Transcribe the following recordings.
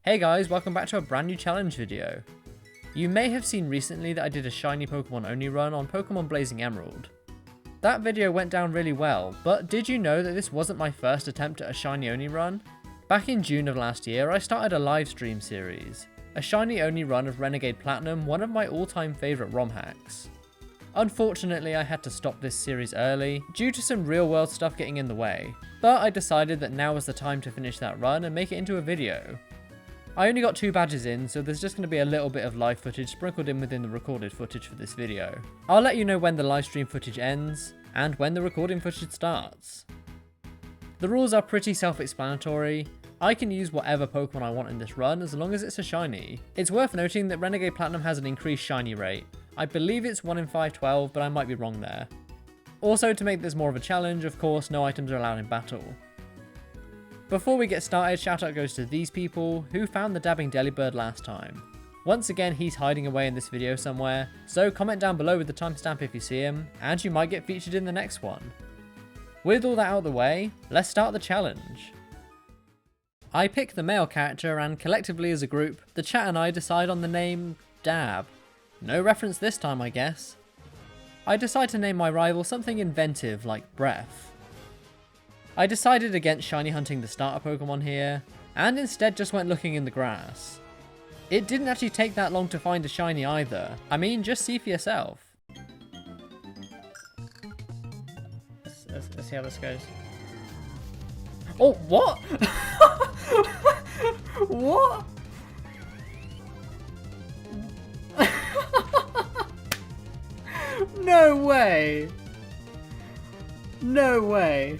Hey guys, welcome back to a brand new challenge video. You may have seen recently that I did a shiny Pokemon only run on Pokemon Blazing Emerald. That video went down really well, but did you know that this wasn't my first attempt at a shiny only run? Back in June of last year, I started a live stream series, a shiny only run of Renegade Platinum, one of my all-time favourite ROM hacks. Unfortunately, I had to stop this series early, due to some real world stuff getting in the way, but I decided that now was the time to finish that run and make it into a video. I only got 2 badges in, so there's just going to be a little bit of live footage sprinkled in within the recorded footage for this video. I'll let you know when the live stream footage ends, and when the recording footage starts. The rules are pretty self-explanatory. I can use whatever Pokemon I want in this run as long as it's a shiny. It's worth noting that Renegade Platinum has an increased shiny rate. I believe it's 1 in 512, but I might be wrong there. Also, to make this more of a challenge, of course, no items are allowed in battle. Before we get started, shout out goes to these people who found the dabbing Delibird last time. Once again, he's hiding away in this video somewhere, so comment down below with the timestamp if you see him, and you might get featured in the next one. With all that out of the way, let's start the challenge. I pick the male character, and collectively as a group, the chat and I decide on the name Dab. No reference this time, I guess. I decide to name my rival something inventive like Breath. I decided against shiny hunting the starter Pokemon here, and instead just went looking in the grass. It didn't actually take that long to find a shiny either. I mean, just see for yourself. Let's see how this goes. Oh, what? What? No way. No way.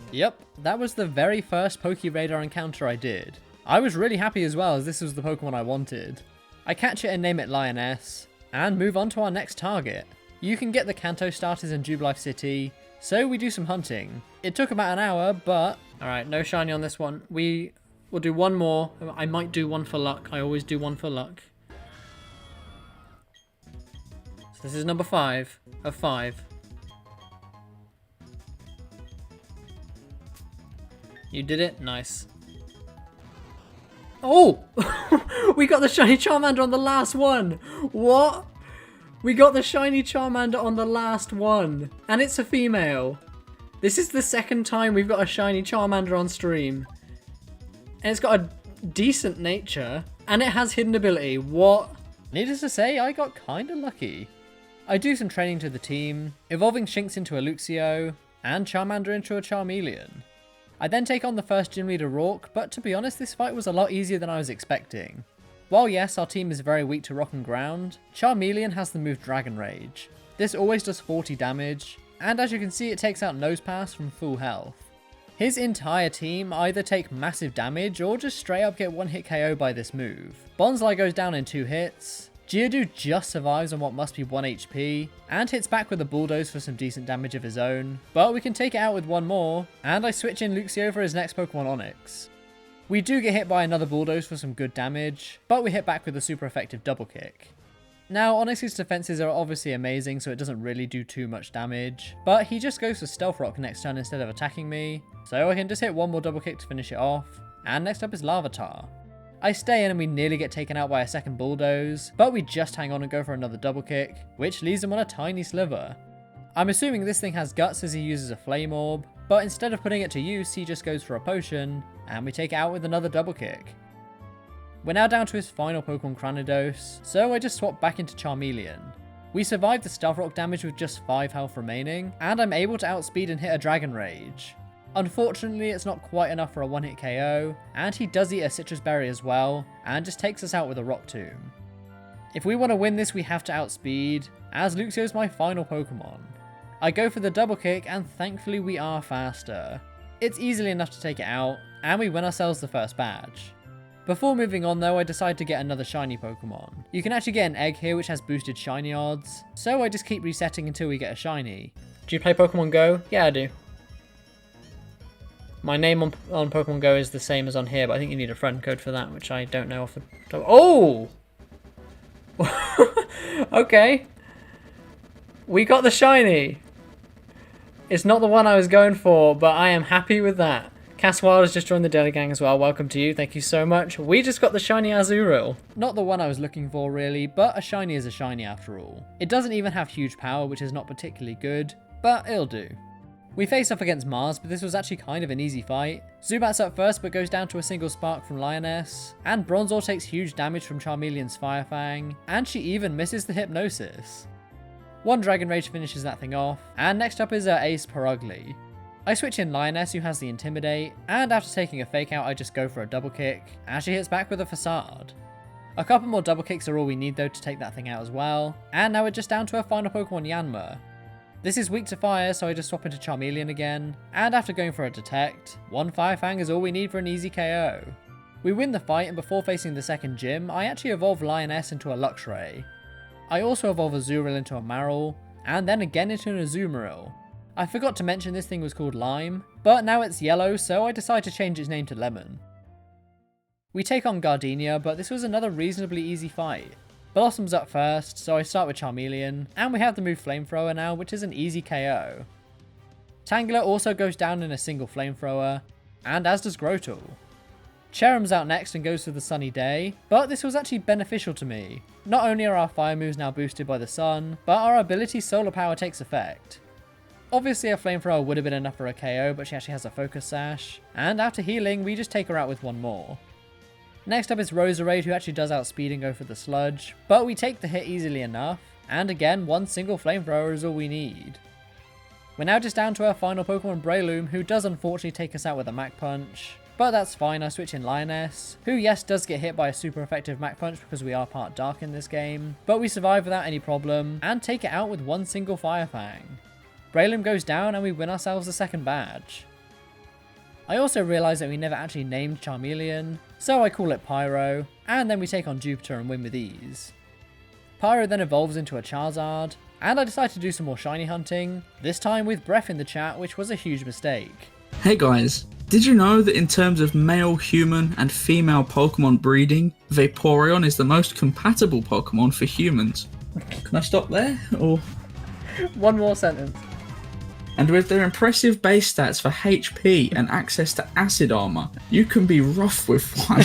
Yep, that was the very first Pokeradar encounter I did. I was really happy as well, as this was the Pokemon I wanted. I catch it and name it Lioness, and move on to our next target. You can get the Kanto Starters in Jubilife City, so we do some hunting. It took about an hour, but... Alright, no shiny on this one. We'll do one more. I might do one for luck. I always do one for luck. So this is number 5 of 5. You did it? Nice. Oh! We got the shiny Charmander on the last one! What? We got the shiny Charmander on the last one! And it's a female. This is the second time we've got a shiny Charmander on stream. And it's got a decent nature. And it has hidden ability. What? Needless to say, I got kinda lucky. I do some training to the team, evolving Shinx into a Lucario, and Charmander into a Charmeleon. I then take on the first gym leader Rourke, but to be honest, this fight was a lot easier than I was expecting. While yes, our team is very weak to rock and ground, Charmeleon has the move Dragon Rage. This always does 40 damage, and as you can see, it takes out Nosepass from full health. His entire team either take massive damage or just straight up get one hit KO by this move. Bonsly goes down in 2 hits, Geodude just survives on what must be 1 HP, and hits back with a Bulldoze for some decent damage of his own, but we can take it out with one more, and I switch in Lucario for his next Pokemon Onyx. We do get hit by another Bulldoze for some good damage, but we hit back with a super effective double kick. Now, Onyx's defenses are obviously amazing, so it doesn't really do too much damage, but he just goes for Stealth Rock next turn instead of attacking me, so I can just hit one more double kick to finish it off, and next up is Larvitar. I stay in and we nearly get taken out by a second Bulldoze, but we just hang on and go for another double kick, which leaves him on a tiny sliver. I'm assuming this thing has guts as he uses a Flame Orb, but instead of putting it to use, he just goes for a potion, and we take it out with another double kick. We're now down to his final Pokemon Gyarados, so I just swap back into Charmeleon. We survived the Stealth Rock damage with just 5 health remaining, and I'm able to outspeed and hit a Dragon Rage. Unfortunately, it's not quite enough for a 1-hit KO, and he does eat a Citrus Berry as well, and just takes us out with a Rock Tomb. If we want to win this, we have to outspeed, as Lucario is my final Pokemon. I go for the double kick, and thankfully we are faster. It's easily enough to take it out, and we win ourselves the first badge. Before moving on though, I decide to get another shiny Pokemon. You can actually get an egg here which has boosted shiny odds, so I just keep resetting until we get a shiny. Do you play Pokemon Go? Yeah, I do. My name on Pokemon Go is the same as on here, but I think you need a friend code for that, which I don't know off the top. Oh! Okay. We got the shiny. It's not the one I was going for, but I am happy with that. Caswell has just joined the Daily Gang as well. Welcome to you. Thank you so much. We just got the shiny Azurill. Not the one I was looking for really, but a shiny is a shiny after all. It doesn't even have huge power, which is not particularly good, but it'll do. We face off against Mars, but this was actually kind of an easy fight. Zubat's up first, but goes down to a single spark from Lioness, and Bronzor takes huge damage from Charmeleon's Fire Fang, and she even misses the Hypnosis. One Dragon Rage finishes that thing off, and next up is our ace Perugly. I switch in Lioness, who has the Intimidate, and after taking a fake out I just go for a double kick, and she hits back with a Facade. A couple more double kicks are all we need though to take that thing out as well, and now we're just down to our final Pokemon Yanma. This is weak to fire, so I just swap into Charmeleon again, and after going for a Detect, one Fire Fang is all we need for an easy KO. We win the fight, and before facing the second gym, I actually evolve Lioness into a Luxray. I also evolve Azurill into a Marill, and then again into an Azumarill. I forgot to mention this thing was called Lime, but now it's yellow, so I decide to change its name to Lemon. We take on Gardenia, but this was another reasonably easy fight. Blossom's up first, so I start with Charmeleon, and we have the move Flamethrower now, which is an easy KO. Tangela also goes down in a single Flamethrower, and as does Grotle. Cherum's out next and goes for the Sunny Day, but this was actually beneficial to me. Not only are our fire moves now boosted by the sun, but our ability Solar Power takes effect. Obviously a Flamethrower would have been enough for a KO, but she actually has a Focus Sash, and after healing we just take her out with one more. Next up is Roserade, who actually does outspeed and go for the Sludge, but we take the hit easily enough, and again one single Flamethrower is all we need. We're now just down to our final Pokemon Breloom, who does unfortunately take us out with a Mach Punch, but that's fine. I switch in Lioness, who yes does get hit by a super effective Mach Punch because we are part Dark in this game, but we survive without any problem, and take it out with one single Fire Fang. Breloom goes down and we win ourselves the second badge. I also realised that we never actually named Charmeleon, so I call it Pyro, and then we take on Jupiter and win with ease. Pyro then evolves into a Charizard, and I decide to do some more shiny hunting, this time with Breath in the chat, which was a huge mistake. Hey guys, did you know that in terms of male human and female Pokemon breeding, Vaporeon is the most compatible Pokemon for humans? Can I stop there? Or One more sentence. And with their impressive base stats for HP and access to acid armor, you can be rough with one.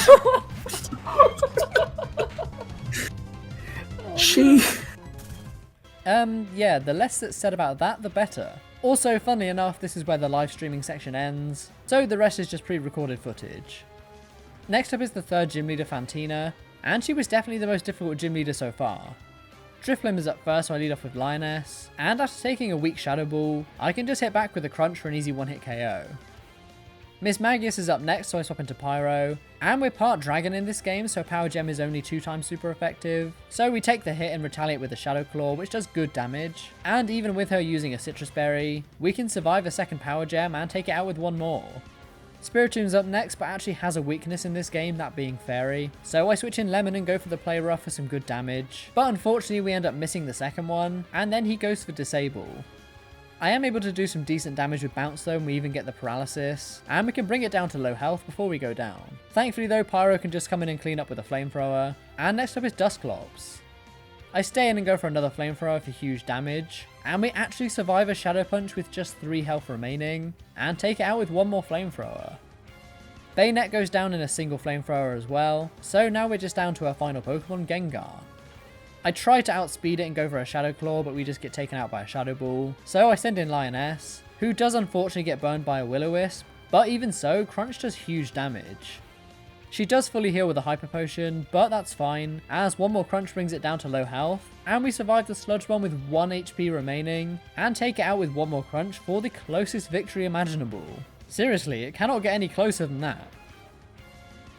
Yeah, the less that's said about that, the better. Also, funnily enough, this is where the live streaming section ends, so the rest is just pre-recorded footage. Next up is the third gym leader, Fantina, and she was definitely the most difficult gym leader so far. Drifloon is up first, so I lead off with Lioness, and after taking a weak Shadow Ball, I can just hit back with a Crunch for an easy one-hit KO. Miss Magnus is up next, so I swap into Pyro, and we're part Dragon in this game, so Power Gem is only 2 times super effective, so we take the hit and retaliate with a Shadow Claw, which does good damage, and even with her using a Citrus Berry, we can survive a second Power Gem and take it out with one more. Spiritom's up next, but actually has a weakness in this game, that being Fairy, so I switch in Lemon and go for the Polywrath for some good damage, but unfortunately we end up missing the second one, and then he goes for Disable. I am able to do some decent damage with Bounce though, and we even get the Paralysis, and we can bring it down to low health before we go down. Thankfully though, Pyro can just come in and clean up with a Flamethrower, and next up is Dusclops. I stay in and go for another Flamethrower for huge damage, and we actually survive a Shadow Punch with just 3 health remaining, and take it out with one more Flamethrower. Bayonet goes down in a single Flamethrower as well, so now we're just down to our final Pokemon, Gengar. I try to outspeed it and go for a Shadow Claw, but we just get taken out by a Shadow Ball, so I send in Lioness, who does unfortunately get burned by a Will-O-Wisp, but even so, Crunch does huge damage. She does fully heal with a Hyper Potion, but that's fine, as one more Crunch brings it down to low health, and we survive the Sludge Bomb with 1 HP remaining, and take it out with one more Crunch for the closest victory imaginable. Seriously, it cannot get any closer than that.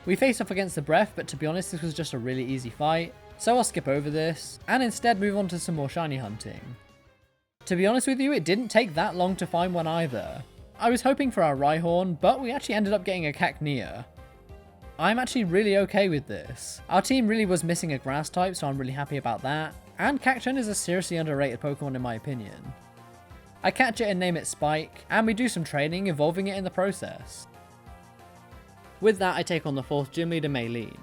We face off against the Breath, but to be honest this was just a really easy fight, so I'll skip over this, and instead move on to some more shiny hunting. To be honest with you, it didn't take that long to find one either. I was hoping for our Rhyhorn, but we actually ended up getting a Cacnea. I'm actually really okay with this. Our team really was missing a grass type, so I'm really happy about that, and Cacturne is a seriously underrated Pokemon in my opinion. I catch it and name it Spike, and we do some training, evolving it in the process. With that, I take on the 4th gym leader, Meilene.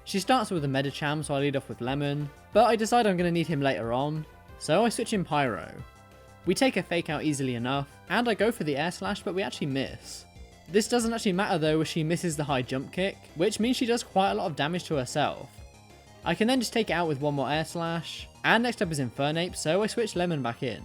She starts with a Medicham, so I lead off with Lemon, but I decide I'm going to need him later on, so I switch in Pyro. We take a Fake Out easily enough, and I go for the Air Slash, but we actually miss. This doesn't actually matter though, as she misses the high jump kick, which means she does quite a lot of damage to herself. I can then just take it out with one more air slash, and next up is Infernape, so I switch Lemon back in.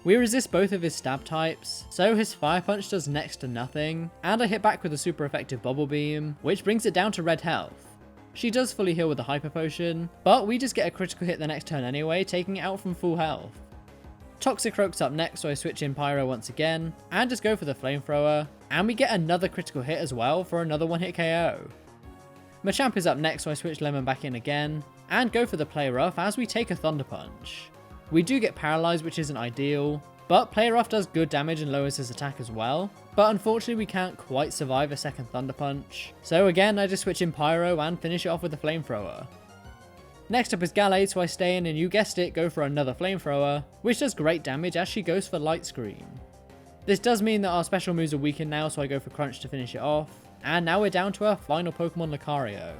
We resist both of his stab types, so his fire punch does next to nothing, and I hit back with a super effective bubble beam, which brings it down to red health. She does fully heal with the hyper potion, but we just get a critical hit the next turn anyway, taking it out from full health. Toxicroak's up next, so I switch in Pyro once again, and just go for the flamethrower, and we get another critical hit as well for another one hit KO. Machamp is up next, so I switch Lemon back in again, and go for the Polywrath as we take a Thunder Punch. We do get paralyzed, which isn't ideal, but Polywrath does good damage and lowers his attack as well, but unfortunately we can't quite survive a second Thunder Punch, so again I just switch in Pyro and finish it off with the Flamethrower. Next up is Gallade, so I stay in and you guessed it, go for another Flamethrower, which does great damage as she goes for Light Screen. This does mean that our special moves are weakened now, so I go for Crunch to finish it off, and now we're down to our final Pokemon, Lucario.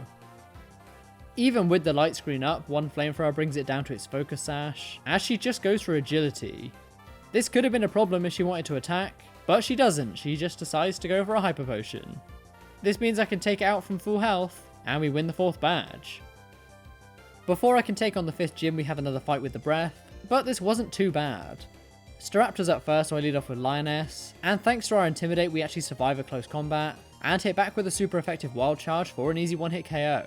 Even with the Light Screen up, one Flamethrower brings it down to its Focus Sash, as she just goes for Agility. This could have been a problem if she wanted to attack, but she doesn't, she just decides to go for a Hyper Potion. This means I can take it out from full health, and we win the 4th badge. Before I can take on the 5th gym, we have another fight with the Breath, but this wasn't too bad. Staraptor's up first, so I lead off with Lioness, and thanks to our Intimidate we actually survive a close combat, and hit back with a super effective Wild Charge for an easy one-hit KO.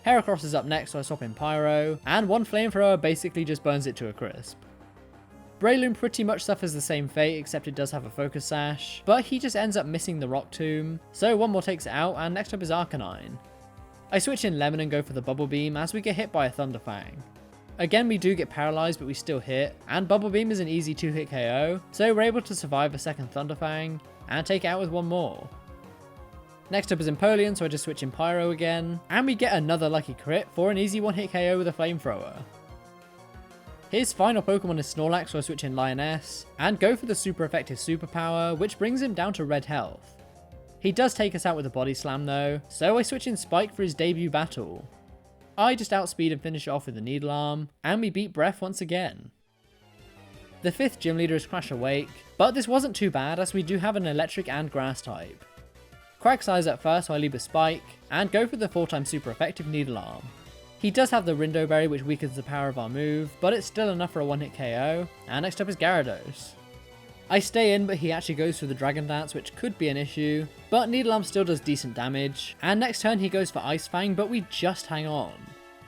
Heracross is up next, so I swap in Pyro, and one Flamethrower basically just burns it to a crisp. Braylon pretty much suffers the same fate, except it does have a Focus Sash, but he just ends up missing the Rock Tomb, so one more takes it out, and next up is Arcanine. I switch in Lemon and go for the Bubble Beam as we get hit by a Thunder Fang. Again we do get paralyzed, but we still hit, and Bubble Beam is an easy 2-hit KO, so we're able to survive a second Thunder Fang, and take it out with one more. Next up is Napoleon, so I just switch in Pyro again, and we get another lucky crit for an easy 1-hit KO with a Flamethrower. His final Pokemon is Snorlax, so I switch in Lioness, and go for the super effective Superpower, which brings him down to red health. He does take us out with a Body Slam though, so I switch in Spike for his debut battle. I just outspeed and finish it off with a Needle Arm, and we beat Breath once again. The 5th gym leader is Crash Awake, but this wasn't too bad as we do have an Electric and Grass type. Quagsire at first, so I leave a Spike, and go for the 4x super effective Needle Arm. He does have the Rindo Berry, which weakens the power of our move, but it's still enough for a 1-hit KO, and next up is Gyarados. I stay in, but he actually goes for the Dragon Dance, which could be an issue, but Needle Arm still does decent damage, and next turn he goes for Ice Fang, but we just hang on.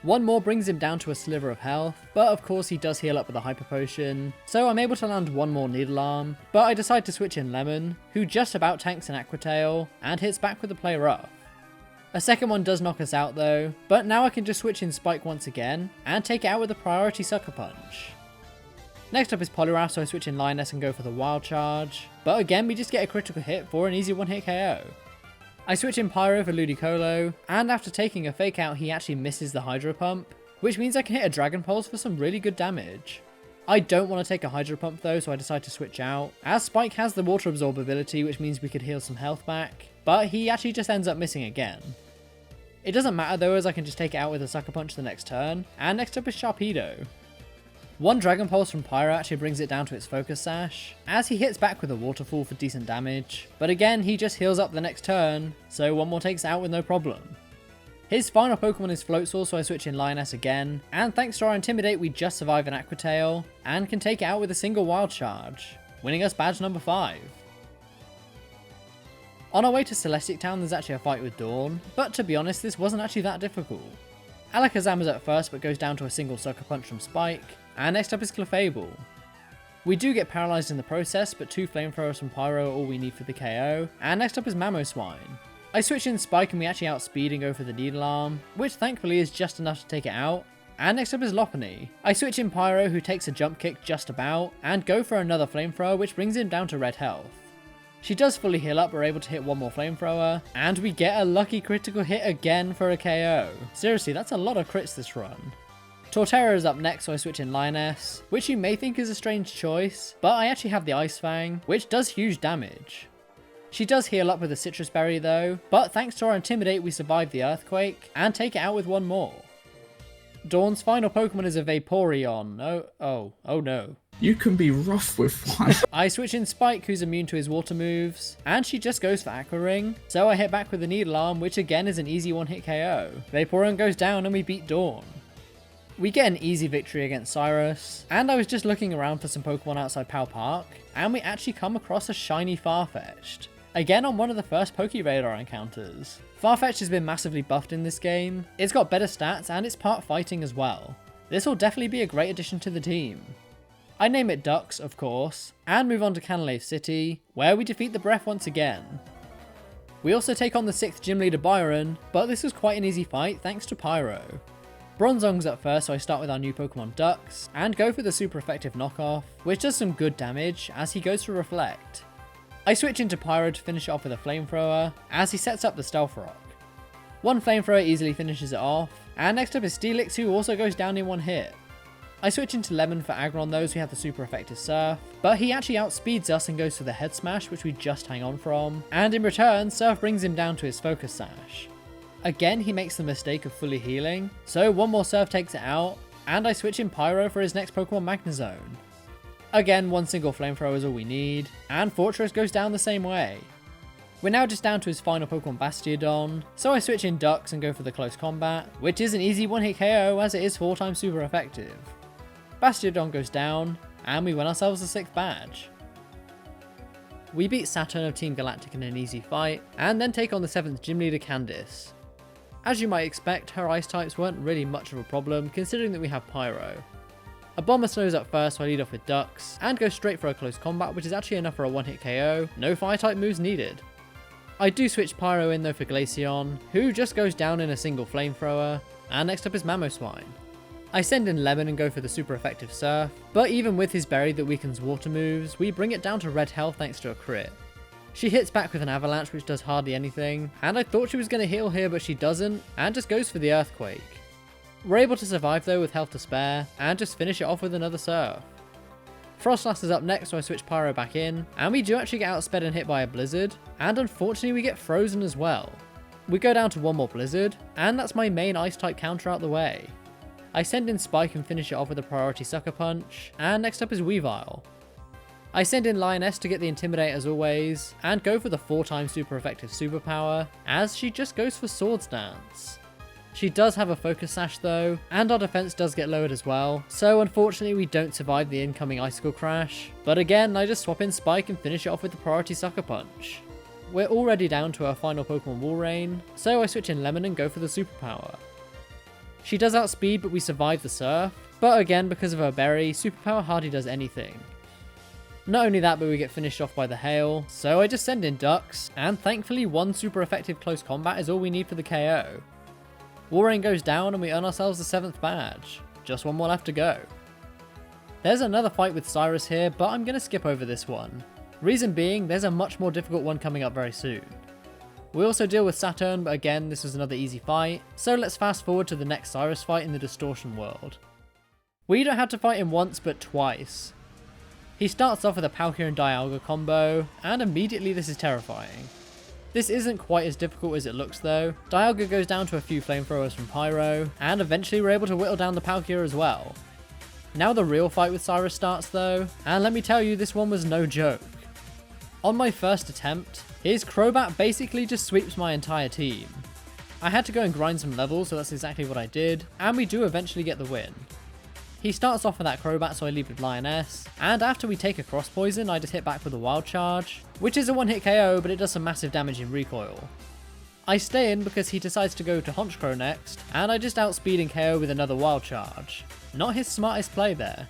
One more brings him down to a sliver of health, but of course he does heal up with a Hyper Potion, so I'm able to land one more Needle Arm, but I decide to switch in Lemon, who just about tanks an Aqua Tail, and hits back with a Play Rough. A second one does knock us out though, but now I can just switch in Spike once again, and take it out with a Priority Sucker Punch. Next up is Polywrath, so I switch in Lioness and go for the Wild Charge, but again we just get a critical hit for an easy 1-hit KO. I switch in Pyro for Ludicolo, and after taking a Fake Out he actually misses the Hydro Pump, which means I can hit a Dragon Pulse for some really good damage. I don't want to take a Hydro Pump though, so I decide to switch out, as Spike has the Water Absorb ability, which means we could heal some health back, but he actually just ends up missing again. It doesn't matter though, as I can just take it out with a Sucker Punch the next turn, and next up is Sharpedo. One Dragon Pulse from Pyro actually brings it down to its Focus Sash, as he hits back with a Waterfall for decent damage, but again he just heals up the next turn, so one more takes it out with no problem. His final Pokemon is Floatzel, so I switch in Lioness again, and thanks to our Intimidate we just survive an Aqua Tail, and can take it out with a single Wild Charge, winning us badge number 5. On our way to Celestic Town there's actually a fight with Dawn, but to be honest this wasn't actually that difficult. Alakazam is at first but goes down to a single Sucker Punch from Spike, and next up is Clefable. We do get paralyzed in the process, but 2 Flamethrowers from Pyro are all we need for the KO, and next up is Mamoswine. I switch in Spike and we actually outspeed and go for the Needle Arm, which thankfully is just enough to take it out, and next up is Loppany. I switch in Pyro, who takes a Jump Kick just about, and go for another Flamethrower, which brings him down to red health. She does fully heal up, we're able to hit one more Flamethrower, and we get a lucky critical hit again for a KO. Seriously, that's a lot of crits this run. Torterra is up next, so I switch in Lioness, which you may think is a strange choice, but I actually have the Ice Fang, which does huge damage. She does heal up with a Citrus Berry though, but thanks to our Intimidate we survive the Earthquake, and take it out with one more. Dawn's final Pokemon is a Vaporeon. Oh no. You can be rough with fire. I switch in Spike, who's immune to his water moves, and she just goes for Aqua Ring, so I hit back with the Needle Arm, which again is an easy one-hit KO. Vaporeon goes down and we beat Dawn. We get an easy victory against Cyrus, and I was just looking around for some Pokemon outside Pal Park, and we actually come across a shiny Farfetch. Again on one of the first Pokeradar encounters. Farfetch has been massively buffed in this game, it's got better stats and it's part fighting as well. This will definitely be a great addition to the team. I name it Ducks, of course, and move on to Canalave City, where we defeat the Breath once again. We also take on the 6th Gym Leader Byron, but this was quite an easy fight thanks to Pyro. Bronzong's up first, so I start with our new Pokemon Ducks, and go for the super effective knockoff, which does some good damage as he goes for Reflect. I switch into Pyro to finish it off with a Flamethrower, as he sets up the Stealth Rock. One Flamethrower easily finishes it off, and next up is Stelix, who also goes down in one hit. I switch into Lemon for aggro on those who have the super effective Surf, but he actually outspeeds us and goes for the Head Smash, which we just hang on from, and in return, Surf brings him down to his Focus Sash. Again, he makes the mistake of fully healing, so one more Surf takes it out, and I switch in Pyro for his next Pokemon Magnezone. Again, one single Flamethrower is all we need, and Fortress goes down the same way. We're now just down to his final Pokemon Bastiodon, so I switch in Ducks and go for the Close Combat, which is an easy one-hit KO as it is 4 times super effective. Bastiodon goes down, and we win ourselves the 6th badge. We beat Saturn of Team Galactic in an easy fight, and then take on the 7th Gym Leader Candice. As you might expect, her ice types weren't really much of a problem considering that we have Pyro. A Abomasnow's up first, so I lead off with Ducks, and go straight for a Close Combat, which is actually enough for a one-hit KO, no fire type moves needed. I do switch Pyro in though for Glaceon, who just goes down in a single Flamethrower, and next up is Mamoswine. I send in Lemon and go for the super effective Surf, but even with his berry that weakens water moves, we bring it down to red health thanks to a crit. She hits back with an Avalanche which does hardly anything, and I thought she was going to heal here but she doesn't, and just goes for the Earthquake. We're able to survive though with health to spare, and just finish it off with another Surf. Frostlass is up next, so I switch Pyro back in, and we do actually get outsped and hit by a Blizzard, and unfortunately we get frozen as well. We go down to one more Blizzard, and that's my main Ice type counter out the way. I send in Spike and finish it off with a priority Sucker Punch, and next up is Weavile. I send in Lioness to get the Intimidate as always, and go for the 4 times super effective superpower, as she just goes for Swords Dance. She does have a Focus Sash though, and our defense does get lowered as well, so unfortunately we don't survive the incoming Icicle Crash, but again I just swap in Spike and finish it off with the priority Sucker Punch. We're already down to our final Pokemon Walrein, so I switch in Lemon and go for the superpower. She does outspeed but we survive the Surf, but again because of her berry, superpower hardly does anything. Not only that, but we get finished off by the hail, so I just send in Ducks, and thankfully one super effective Close Combat is all we need for the KO. Walrein goes down and we earn ourselves the 7th badge. Just one more left to go. There's another fight with Cyrus here, but I'm going to skip over this one. Reason being, there's a much more difficult one coming up very soon. We also deal with Saturn, but again this was another easy fight, so let's fast forward to the next Cyrus fight in the Distortion world. We don't have to fight him once but twice. He starts off with a Palkia and Dialga combo, and immediately this is terrifying. This isn't quite as difficult as it looks though. Dialga goes down to a few Flamethrowers from Pyro, and eventually we're able to whittle down the Palkia as well. Now the real fight with Cyrus starts though, and let me tell you, this one was no joke. On my first attempt, his Crobat basically just sweeps my entire team. I had to go and grind some levels, so that's exactly what I did, and we do eventually get the win. He starts off with that Crobat, so I lead with Lioness, and after we take a Cross Poison, I just hit back with a Wild Charge, which is a one-hit KO, but it does some massive damage in recoil. I stay in because he decides to go to Honchkrow next, and I just outspeed and KO with another Wild Charge. Not his smartest play there.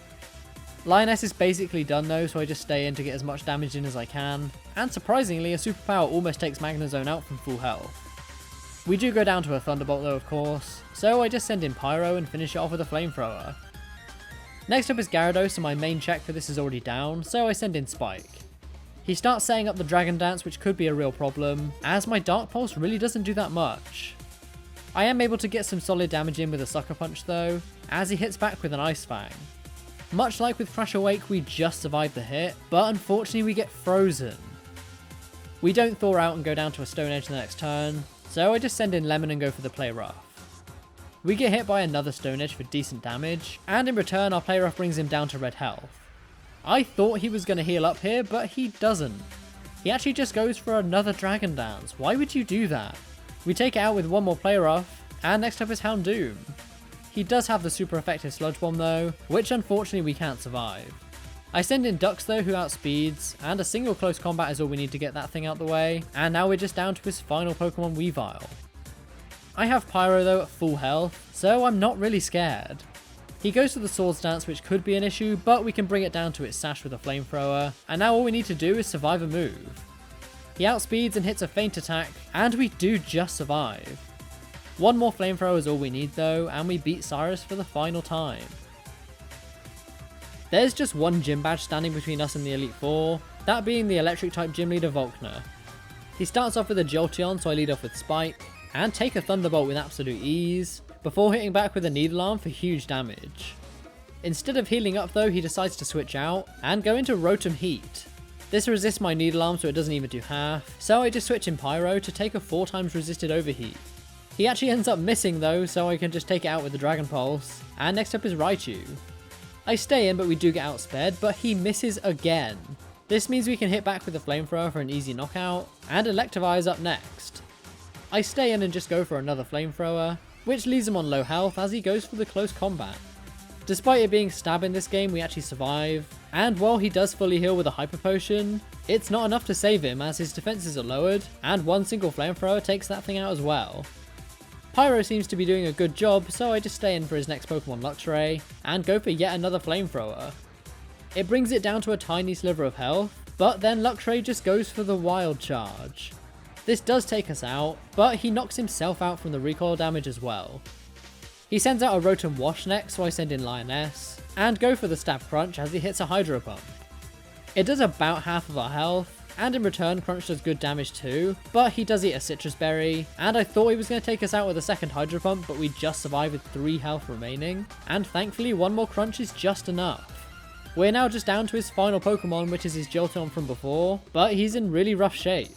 Lioness is basically done though, so I just stay in to get as much damage in as I can, and surprisingly a superpower almost takes Magnezone out from full health. We do go down to a Thunderbolt though of course, so I just send in Pyro and finish it off with a Flamethrower. Next up is Gyarados, and my main check for this is already down, so I send in Spike. He starts setting up the Dragon Dance, which could be a real problem, as my Dark Pulse really doesn't do that much. I am able to get some solid damage in with a Sucker Punch though, as he hits back with an Ice Fang. Much like with Crash Awake, we just survived the hit, but unfortunately we get frozen. We don't thaw out and go down to a Stone Edge the next turn, so I just send in Lemon and go for the Play Rough. We get hit by another Stone Edge for decent damage, and in return our Play Rough brings him down to red health. I thought he was going to heal up here, but he doesn't. He actually just goes for another Dragon Dance. Why would you do that? We take it out with one more Polywrath, and next up is Hound Doom. He does have the super effective Sludge Bomb though, which unfortunately we can't survive. I send in Dux though, who outspeeds, and a single close combat is all we need to get that thing out the way, and now we're just down to his final Pokemon, Weavile. I have Pyro though at full health, so I'm not really scared. He goes for the Swords Dance, which could be an issue, but we can bring it down to its Sash with a Flamethrower, and now all we need to do is survive a move. He outspeeds and hits a feint attack, and we do just survive. One more Flamethrower is all we need though, and we beat Cyrus for the final time. There's just one gym badge standing between us and the Elite Four, that being the Electric type gym leader Volkner. He starts off with a Jolteon, so I lead off with Spike, and take a Thunderbolt with absolute ease, before hitting back with a Needle Arm for huge damage. Instead of healing up though, he decides to switch out, and go into Rotom Heat. This resists my Needle Arm so it doesn't even do half, so I just switch in Pyro to take a 4 times resisted Overheat. He actually ends up missing though, so I can just take it out with the Dragon Pulse, and next up is Raichu. I stay in but we do get outsped, but he misses again. This means we can hit back with the Flamethrower for an easy knockout, and Electivire is up next. I stay in and just go for another Flamethrower, which leaves him on low health as he goes for the close combat. Despite it being stab in this game, we actually survive, and while he does fully heal with a Hyper Potion, it's not enough to save him as his defenses are lowered, and one single Flamethrower takes that thing out as well. Pyro seems to be doing a good job, so I just stay in for his next Pokemon Luxray, and go for yet another Flamethrower. It brings it down to a tiny sliver of health, but then Luxray just goes for the Wild Charge. This does take us out, but he knocks himself out from the recoil damage as well. He sends out a Rotom Wash next, so I send in Lioness, and go for the Stab Crunch as he hits a Hydro Pump. It does about half of our health, and in return Crunch does good damage too, but he does eat a Citrus Berry, and I thought he was going to take us out with a second Hydro Pump, but we just survive with 3 health remaining, and thankfully one more Crunch is just enough. We're now just down to his final Pokemon, which is his Jolteon from before, but he's in really rough shape.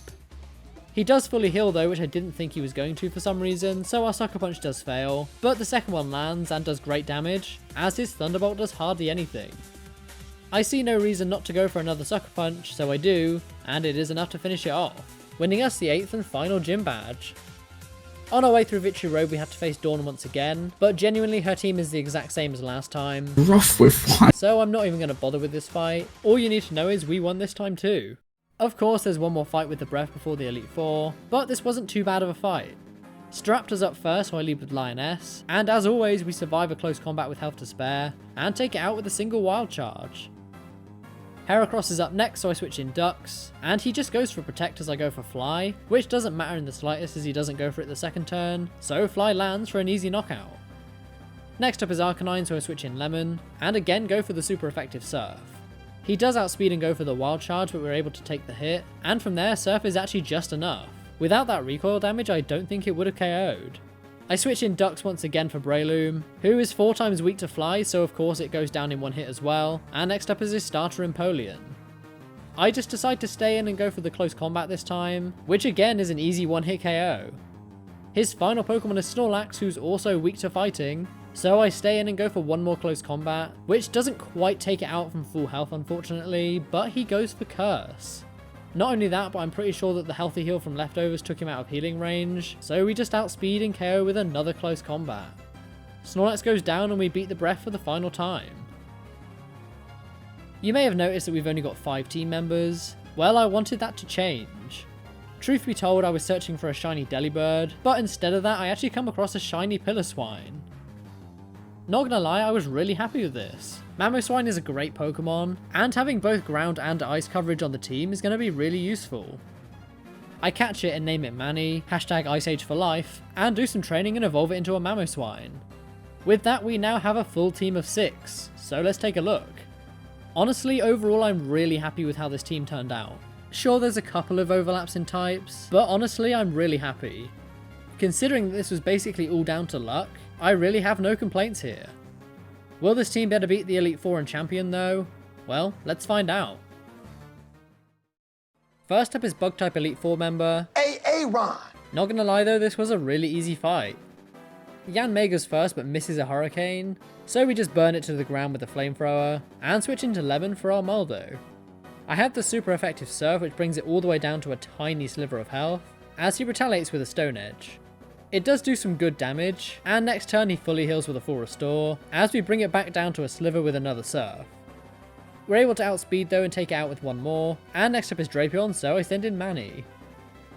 He does fully heal though, which I didn't think he was going to for some reason, so our Sucker Punch does fail, but the second one lands and does great damage, as his Thunderbolt does hardly anything. I see no reason not to go for another Sucker Punch, so I do, and it is enough to finish it off, winning us the 8th and final gym badge. On our way through Victory Road we have to face Dawn once again, but genuinely her team is the exact same as last time. Rough with one. So I'm not even going to bother with this fight. All you need to know is we won this time too. Of course there's one more fight with the Breath before the Elite Four, but this wasn't too bad of a fight. Straptor's up first, so I lead with Lioness, and as always we survive a close combat with health to spare, and take it out with a single Wild Charge. Heracross is up next, so I switch in Dux, and he just goes for Protect as I go for Fly, which doesn't matter in the slightest as he doesn't go for it the second turn, so Fly lands for an easy knockout. Next up is Arcanine, so I switch in Lemon, and again go for the super effective Surf. He does outspeed and go for the Wild Charge, but we're able to take the hit, and from there Surf is actually just enough. Without that recoil damage I don't think it would have KO'd. I switch in Dux once again for Braylon, who is 4 times weak to Fly, so of course it goes down in one hit as well, and next up is his starter Napoleon. I just decide to stay in and go for the close combat this time, which again is an easy one hit KO. His final Pokemon is Snorlax, who's also weak to fighting, so I stay in and go for one more close combat, which doesn't quite take it out from full health unfortunately, but he goes for Curse. Not only that, but I'm pretty sure that the healthy heal from leftovers took him out of healing range, so we just outspeed and KO with another close combat. Snorlax goes down and we beat the Breath for the final time. You may have noticed that we've only got 5 team members. Well, I wanted that to change. Truth be told, I was searching for a shiny Delibird, but instead of that I actually come across a shiny Piloswine. Not gonna lie, I was really happy with this. Mamoswine is a great Pokemon, and having both ground and ice coverage on the team is going to be really useful. I catch it and name it Manny, hashtag Ice Age for life, and do some training and evolve it into a Mamoswine. With that we now have a full team of 6, so let's take a look. Honestly, overall I'm really happy with how this team turned out. Sure, there's a couple of overlaps in types, but honestly I'm really happy. Considering that this was basically all down to luck, I really have no complaints here. Will this team better beat the Elite Four and Champion though? Well, let's find out. First up is Bug-type Elite Four member Ron. Not gonna lie though, this was a really easy fight. Yanmega's first but misses a Hurricane, so we just burn it to the ground with the Flamethrower, and switch into Lemon for our Moldo. I have the super effective Surf, which brings it all the way down to a tiny sliver of health, as he retaliates with a Stone Edge. It does do some good damage, and next turn he fully heals with a full restore, as we bring it back down to a sliver with another Surf. We're able to outspeed though and take it out with one more, and next up is Drapeon, so I send in Manny.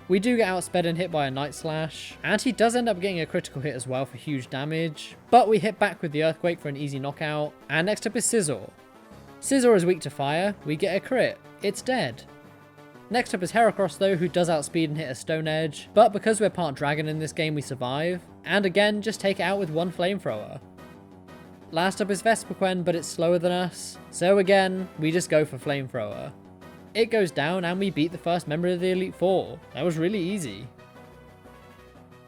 We do get outsped and hit by a Night Slash, and he does end up getting a critical hit as well for huge damage, but we hit back with the Earthquake for an easy knockout, and next up is Scizor. Scizor is weak to fire, we get a crit, it's dead. Next up is Heracross though, who does outspeed and hit a Stone Edge, but because we're part Dragon in this game we survive, and again just take it out with one Flamethrower. Last up is Vesperquen, but it's slower than us, so again, we just go for Flamethrower. It goes down and we beat the first member of the Elite Four. That was really easy.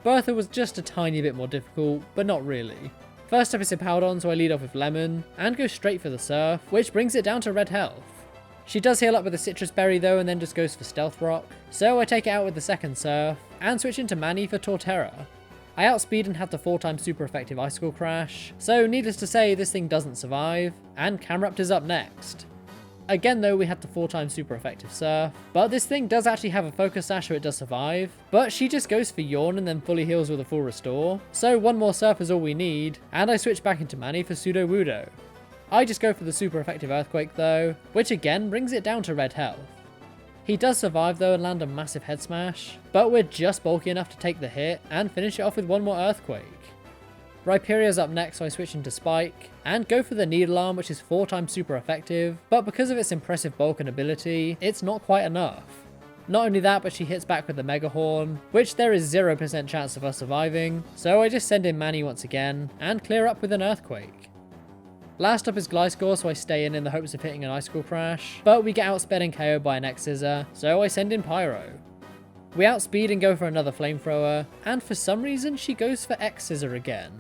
Bertha was just a tiny bit more difficult, but not really. First up is Hippowdon, so I lead off with Lemon, and go straight for the Surf, which brings it down to red health. She does heal up with a Citrus Berry though, and then just goes for Stealth Rock, so I take it out with the second Surf, and switch into Manny for Torterra. I outspeed and have the 4x super effective Icicle Crash, so needless to say this thing doesn't survive, and Camerupt is up next. Again though, we had the 4x super effective Surf, but this thing does actually have a Focus Sash so it does survive, but she just goes for Yawn and then fully heals with a full restore, so one more Surf is all we need, and I switch back into Manny for Sudowoodo. I just go for the super effective Earthquake though, which again brings it down to red health. He does survive though and land a massive head smash, but we're just bulky enough to take the hit and finish it off with one more Earthquake. Rhyperia's up next, so I switch into Spike, and go for the Needle Arm, which is 4x super effective, but because of its impressive bulk and ability, it's not quite enough. Not only that, but she hits back with the Mega Horn, which there is 0% chance of us surviving, so I just send in Manny once again, and clear up with an Earthquake. Last up is Gliscor, so I stay in the hopes of hitting an Icicle Crash, but we get outsped and KO'd by an X-Scissor, so I send in Pyro. We outspeed and go for another Flamethrower, and for some reason she goes for X-Scissor again.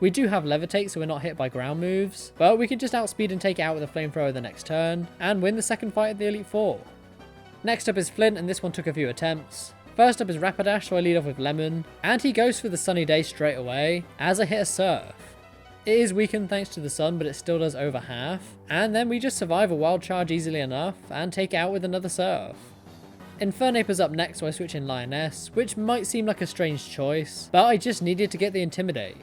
We do have Levitate so we're not hit by ground moves, but we can just outspeed and take it out with a Flamethrower the next turn, and win the second fight of the Elite Four. Next up is Flint, and this one took a few attempts. First up is Rapidash, so I lead off with Lemon, and he goes for the Sunny Day straight away, as I hit a Surf. It is weakened thanks to the sun, but it still does over half, and then we just survive a Wild Charge easily enough, and take it out with another Surf. Infernape is up next, so I switch in Lioness, which might seem like a strange choice, but I just needed to get the Intimidate.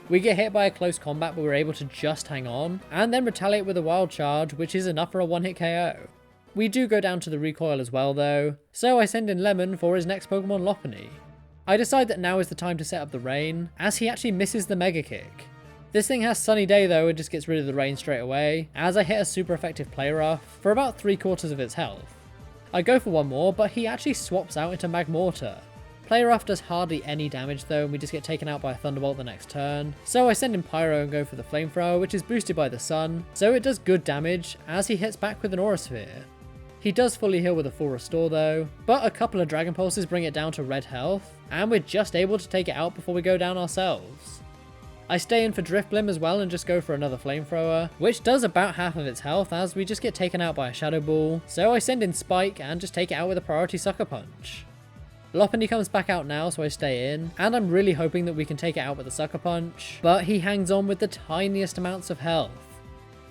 We get hit by a close combat, but we're able to just hang on, and then retaliate with a Wild Charge, which is enough for a one-hit KO. We do go down to the recoil as well though, so I send in Lemon for his next Pokemon Loppany. I decide that now is the time to set up the Rain, as he actually misses the Mega Kick. This thing has Sunny Day though and just gets rid of the Rain straight away, as I hit a super effective Polywrath for about 3/4 of its health. I go for one more, but he actually swaps out into Magmortar. Polywrath does hardly any damage though, and we just get taken out by a Thunderbolt the next turn, so I send in Pyro and go for the Flamethrower, which is boosted by the sun, so it does good damage as he hits back with an Aura Sphere. He does fully heal with a full restore though, but a couple of Dragon Pulses bring it down to red health, and we're just able to take it out before we go down ourselves. I stay in for Drifblim as well and just go for another Flamethrower, which does about half of its health as we just get taken out by a Shadow Ball, so I send in Spike and just take it out with a priority Sucker Punch. Loppany comes back out now, so I stay in, and I'm really hoping that we can take it out with a Sucker Punch, but he hangs on with the tiniest amounts of health.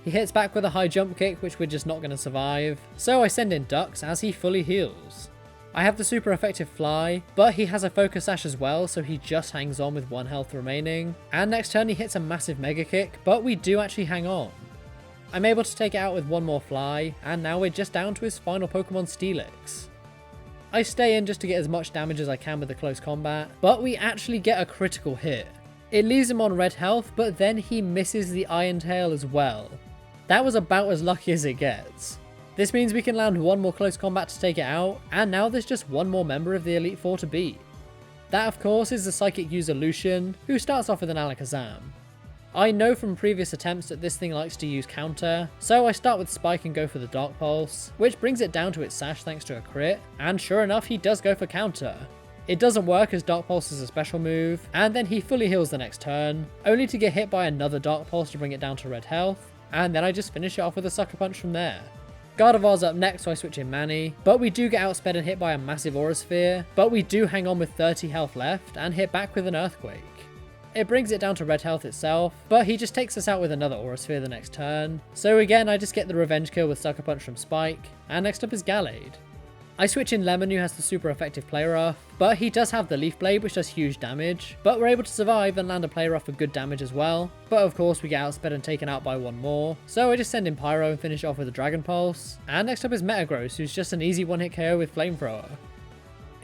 He hits back with a high jump kick, which we're just not going to survive, so I send in Dux as he fully heals. I have the super effective Fly, but he has a Focus Sash as well, so he just hangs on with 1 health remaining, and next turn he hits a massive Mega Kick, but we do actually hang on. I'm able to take it out with one more Fly, and now we're just down to his final Pokemon Stelix. I stay in just to get as much damage as I can with the close combat, but we actually get a critical hit. It leaves him on red health, but then he misses the Iron Tail as well. That was about as lucky as it gets. This means we can land one more close combat to take it out, and now there's just one more member of the Elite Four to beat. That of course is the Psychic user Lucian, who starts off with an Alakazam. I know from previous attempts that this thing likes to use Counter, so I start with Spike and go for the Dark Pulse, which brings it down to its Sash thanks to a crit, and sure enough he does go for Counter. It doesn't work as Dark Pulse is a special move, and then he fully heals the next turn, only to get hit by another Dark Pulse to bring it down to red health, and then I just finish it off with a Sucker Punch from there. Gardevoir's up next, so I switch in Manny, but we do get outsped and hit by a massive Aura Sphere, but we do hang on with 30 health left and hit back with an Earthquake. It brings it down to red health itself, but he just takes us out with another Aura Sphere the next turn. So again, I just get the revenge kill with Sucker Punch from Spike, and next up is Gallade. I switch in Lemon, who has the super effective Play Rough, but he does have the Leaf Blade, which does huge damage, but we're able to survive and land a Play Rough for good damage as well. But of course, we get outsped and taken out by one more, so I just send in Pyro and finish off with a Dragon Pulse. And next up is Metagross, who's just an easy one-hit KO with Flamethrower.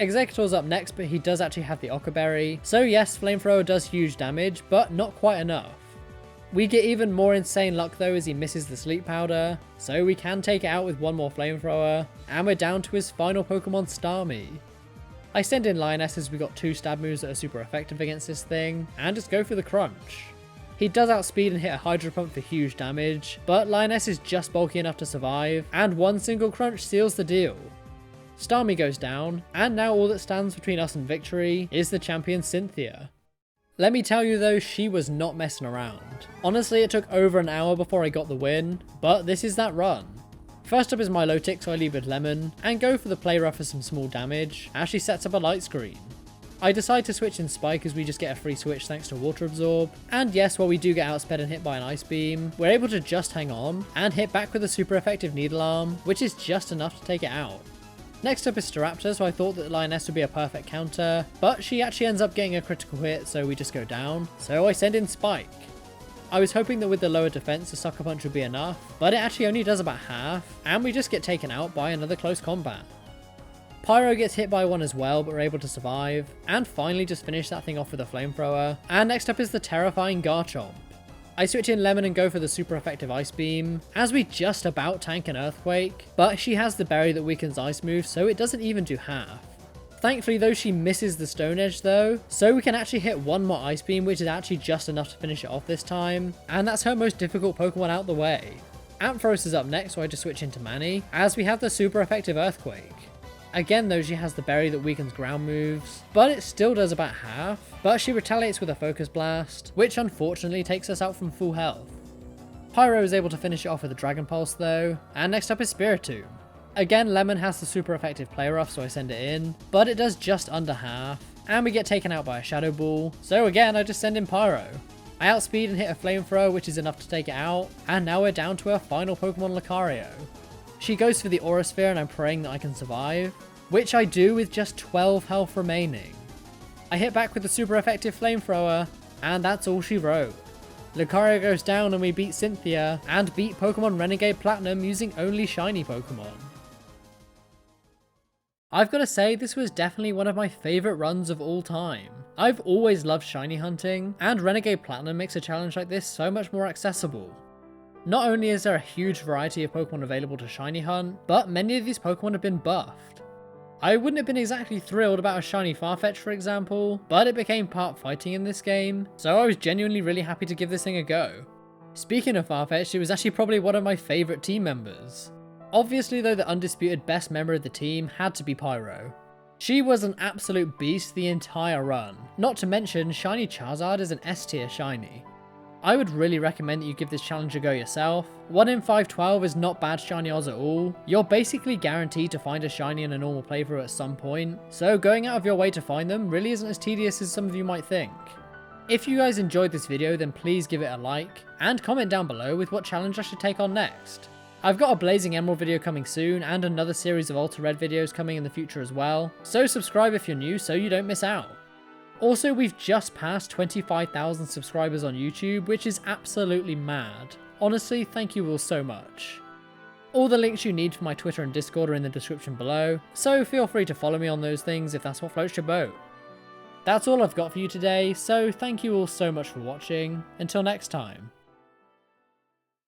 Exeggutor's up next, but he does actually have the Occa Berry, so yes, Flamethrower does huge damage, but not quite enough. We get even more insane luck though as he misses the Sleep Powder, so we can take it out with one more Flamethrower, and we're down to his final Pokemon, Starmie. I send in Lioness as we got 2 stab moves that are super effective against this thing, and just go for the Crunch. He does outspeed and hit a Hydro Pump for huge damage, but Lioness is just bulky enough to survive, and one single Crunch seals the deal. Starmie goes down, and now all that stands between us and victory is the champion Cynthia. Let me tell you though, she was not messing around. Honestly, it took over an hour before I got the win, but this is that run. First up is Milotic, so I lead with Lemon, and go for the Play Rough for some small damage, as she sets up a Light Screen. I decide to switch in Spike as we just get a free switch thanks to Water Absorb, and yes, while we do get outsped and hit by an Ice Beam, we're able to just hang on, and hit back with a super effective Needle Arm, which is just enough to take it out. Next up is Staraptor, so I thought that Lioness would be a perfect counter, but she actually ends up getting a critical hit, so we just go down, so I send in Spike. I was hoping that with the lower defense the Sucker Punch would be enough, but it actually only does about half, and we just get taken out by another close combat. Pyro gets hit by one as well, but we're able to survive, and finally just finish that thing off with a Flamethrower, and next up is the terrifying Garchomp. I switch in Lemon and go for the super effective Ice Beam, as we just about tank an Earthquake, but she has the berry that weakens Ice moves, so it doesn't even do half. Thankfully though, she misses the Stone Edge though, so we can actually hit one more Ice Beam, which is actually just enough to finish it off this time, and that's her most difficult Pokemon out the way. Ampharos is up next, so I just switch into Manny, as we have the super effective Earthquake. Again though, she has the berry that weakens ground moves, but it still does about half, but she retaliates with a Focus Blast, which unfortunately takes us out from full health. Pyro is able to finish it off with a Dragon Pulse though, and next up is Spiritomb. Again, Lemon has the super effective Play Rough, so I send it in, but it does just under half, and we get taken out by a Shadow Ball, so again I just send in Pyro. I outspeed and hit a Flamethrower, which is enough to take it out, and now we're down to our final Pokemon, Lucario. She goes for the Aura Sphere and I'm praying that I can survive, which I do with just 12 health remaining. I hit back with the super effective Flamethrower, and that's all she wrote. Lucario goes down and we beat Cynthia, and beat Pokemon Renegade Platinum using only shiny Pokemon. I've got to say, this was definitely one of my favourite runs of all time. I've always loved shiny hunting, and Renegade Platinum makes a challenge like this so much more accessible. Not only is there a huge variety of Pokemon available to shiny hunt, but many of these Pokemon have been buffed. I wouldn't have been exactly thrilled about a shiny Farfetch for example, but it became part fighting in this game, so I was genuinely really happy to give this thing a go. Speaking of Farfetch, it was actually probably one of my favourite team members. Obviously though, the undisputed best member of the team had to be Pyro. She was an absolute beast the entire run, not to mention shiny Charizard is an S tier shiny. I would really recommend that you give this challenge a go yourself. 1 in 512 is not bad shiny odds at all. You're basically guaranteed to find a shiny in a normal playthrough at some point, so going out of your way to find them really isn't as tedious as some of you might think. If you guys enjoyed this video, then please give it a like, and comment down below with what challenge I should take on next. I've got a Blazing Emerald video coming soon, and another series of Ultra Red videos coming in the future as well, so subscribe if you're new so you don't miss out. Also, we've just passed 25,000 subscribers on YouTube, which is absolutely mad. Honestly, thank you all so much. All the links you need for my Twitter and Discord are in the description below, so feel free to follow me on those things if that's what floats your boat. That's all I've got for you today, so thank you all so much for watching. Until next time.